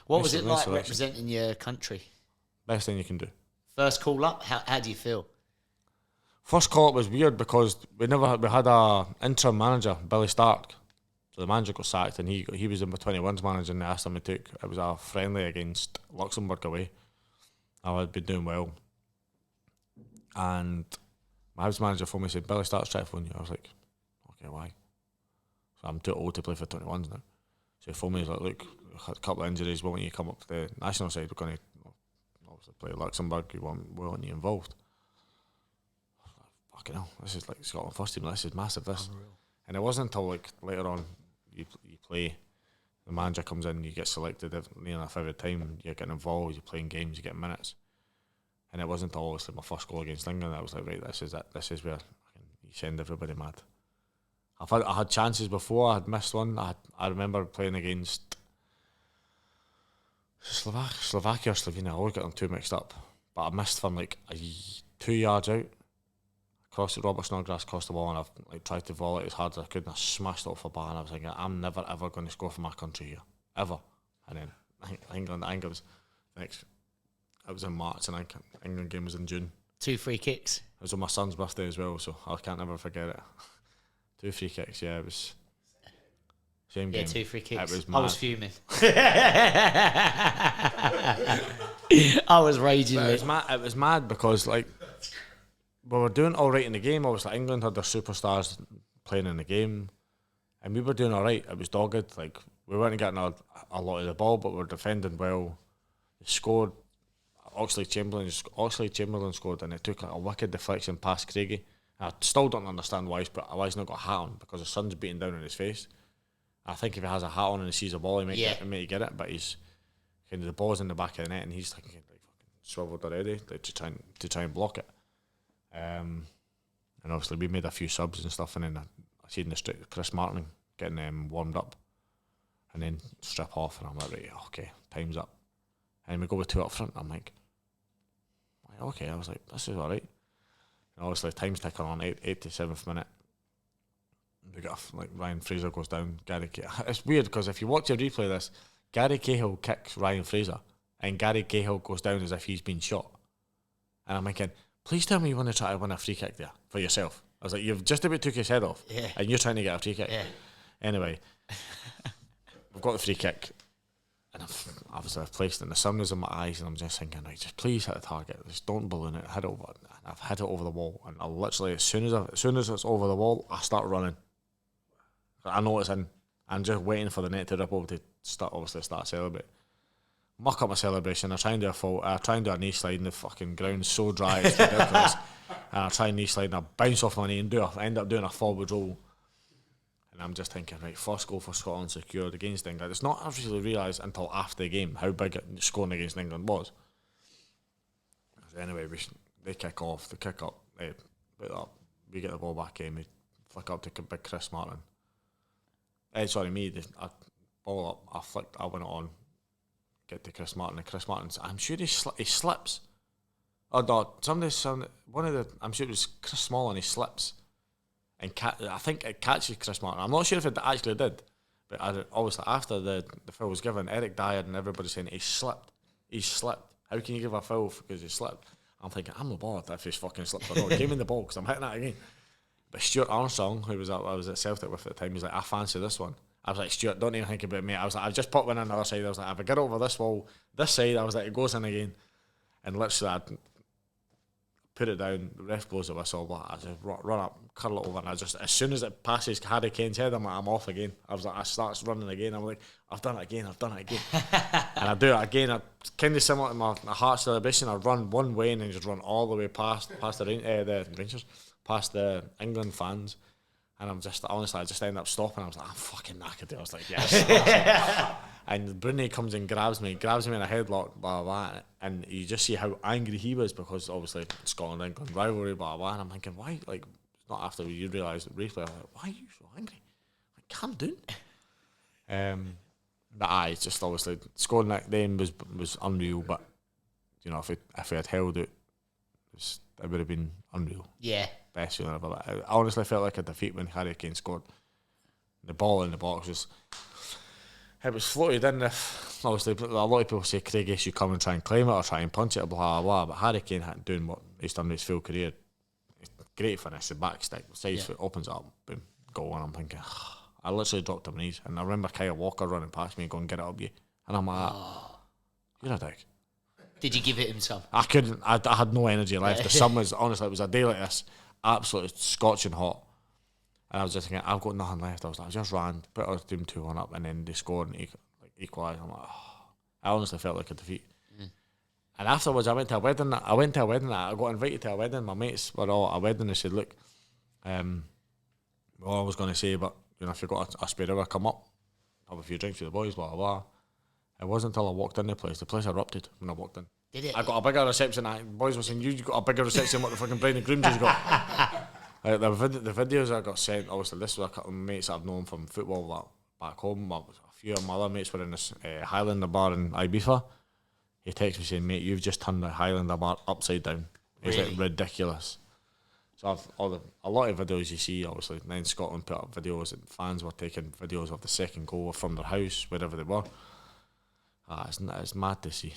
What was it like representing your country? Best thing you can do. First call up, how do you feel? First call up was weird because we had a interim manager, Billy Stark. So the manager got sacked and he was in the 21s manager, and they asked him to take. It was a friendly against Luxembourg away. I had been doing well. And my house manager phoned me and said, Billy Stark's trying to phone you. I was like, okay, why? So I'm too old to play for 21s now. So he phoned me, he's like, look, a couple of injuries, we want you to come up to the national side, we're going to obviously play Luxembourg, we want you involved. I was like, fucking hell, this is like Scotland first team, this is massive, this. Unreal. And it wasn't until like later on, you play, the manager comes in, you get selected near enough every time, you're getting involved, you're playing games, you get minutes. And it wasn't until obviously my first goal against England, I was like, right, this is it, this is where you send everybody mad. I had chances before. I had missed one. I remember playing against Slovakia or Slovenia. I always get them too mixed up. But I missed from like 2 yards out. Crossed it, Robert Snodgrass crossed the ball, and I've like tried to volley it as hard as I could, and I smashed it off the bar. And I was thinking, I'm never ever going to score for my country here, ever. And then England, I think it was next. It was in March, and England game was in June. 2 free kicks. It was on my son's birthday as well, so I can't ever forget it. 2 free kicks, yeah, it was same game. 2 free kicks. It was mad. I was fuming. I was raging. It was mad because like we were doing all right in the game. Obviously, England had their superstars playing in the game, and we were doing all right. It was dogged. Like we weren't getting a lot of the ball, but we were defending well. They scored. Oxley Chamberlain scored, and it took like a wicked deflection past Craigie. I still don't understand why he's not got a hat on, because the sun's beating down on his face. I think if he has a hat on and he sees a ball, he might get it, but he's kind of the ball's in the back of the net and he's like fucking swiveled already to try and block it. And obviously we made a few subs and stuff, and then I seen the street Chris Martin getting warmed up, and then strip off, and I'm like, right, okay, time's up. And we go with 2 up front. I'm like, okay, I was like, this is alright. And obviously, time's ticking on, 87th minute. We got like Ryan Fraser goes down. It's weird because if you watch a replay of this, Gary Cahill kicks Ryan Fraser, and Gary Cahill goes down as if he's been shot. And I'm thinking, please tell me you want to try to win a free kick there for yourself. I was like, you've just about took his head off, and you're trying to get a free kick. Yeah. Anyway, we've got the free kick. And I've placed it, and the sun was in my eyes, and I'm just thinking, right, just please hit the target. Just don't balloon it, hit it over. And I've hit it over the wall, and I literally, as soon as it's over the wall, I start running. I know it's in. I'm just waiting for the net to rip over to start celebrating. Muck up my celebration. I try and do a fault. I try and do a knee slide, and the fucking ground's so dry it's ridiculous. And I try and knee slide, and I bounce off my knee and end up doing a forward roll. And I'm just thinking, right, first goal for Scotland secured against England. It's not actually realised until after the game how big scoring against England was. So anyway, they kick off, they kick up, we get the ball back in, we flick up to big Chris Martin. I ball up, I flicked, I went on, get to Chris Martin, and Chris Martin, I'm sure he slips. Oh no, I'm sure it was Chris Smalling, he slips. And I think it catches Chris Martin. I'm not sure if it actually did, but obviously after the foul was given, Eric Dyer and everybody saying he slipped. How can you give a foul because he slipped? I'm thinking, I'm not bothered if he's fucking slipped or not. Give me the ball because I'm hitting that again. But Stuart Armstrong, who I was at Celtic with at the time, he's like, I fancy this one. I was like, Stuart, don't even think about me. I was like, I've just put one on the other side. I was like, if I get over this wall, this side, I was like, it goes in again. And literally, I put it down, the ref blows the whistle, but I just run up, curl it over, and I just, as soon as it passes Harry Kane's head, I'm like, I'm off again. I start running again, I'm like, I've done it again. And I do it again, I kind of similar to my heart celebration, I run one way and then just run all the way past the Rangers, past the England fans, and I'm just, honestly, I just end up stopping, I was like, I'm fucking knackered. I was like, yes. And Bruni comes and grabs me in a headlock, blah, blah, blah, and you just see how angry he was because obviously Scotland-England rivalry, blah, blah, and I'm thinking, why, like, it's not after you realise the replay, I'm like, why are you so angry? Like, calm down. But it's just obviously, scoring that then was unreal, but, you know, if we had held it, it would have been unreal. Yeah. Best feeling ever. I honestly felt like a defeat when Harry Kane scored. The ball in the box was... It was floated in. Obviously, a lot of people say Craig you should come and try and climb it or try and punch it, or blah, blah, blah. But Harry Kane had doing what he's done in his full career. Great finish, the back stick, side foot opens it up, boom, goal. And I'm thinking, I literally dropped to my knees. And I remember Kyle Walker running past me and going, get it up, you. And I'm like, you're a dick. Did you give it him some? I couldn't. I had no energy left. The sun was, honestly, it was a day like this, absolutely scorching hot. And I was just thinking, I've got nothing left. I was like, I just ran, put our team 2-1 up, and then they scored and equalised. I'm like, I honestly felt like a defeat. And afterwards, I went to a wedding. I got invited to a wedding. My mates were all at a wedding. They said, look, well, I was going to say, but you know, if you've got a spare hour, come up, have a few drinks with the boys, blah, blah, blah. It wasn't until I walked in the place erupted when I walked in. Did it? I got a bigger reception. Boys were saying, you got a bigger reception than what the fucking bride and grooms has got. The videos I got sent, obviously, this was a couple of mates I've known from football back home. A few of my other mates were in this Highlander bar in Ibiza. He texted me saying, mate, you've just turned the Highlander bar upside down. It's Really? like ridiculous. So a lot of videos you see, obviously, then Scotland put up videos and fans were taking videos of the second goal from their house, wherever they were. It's mad to see.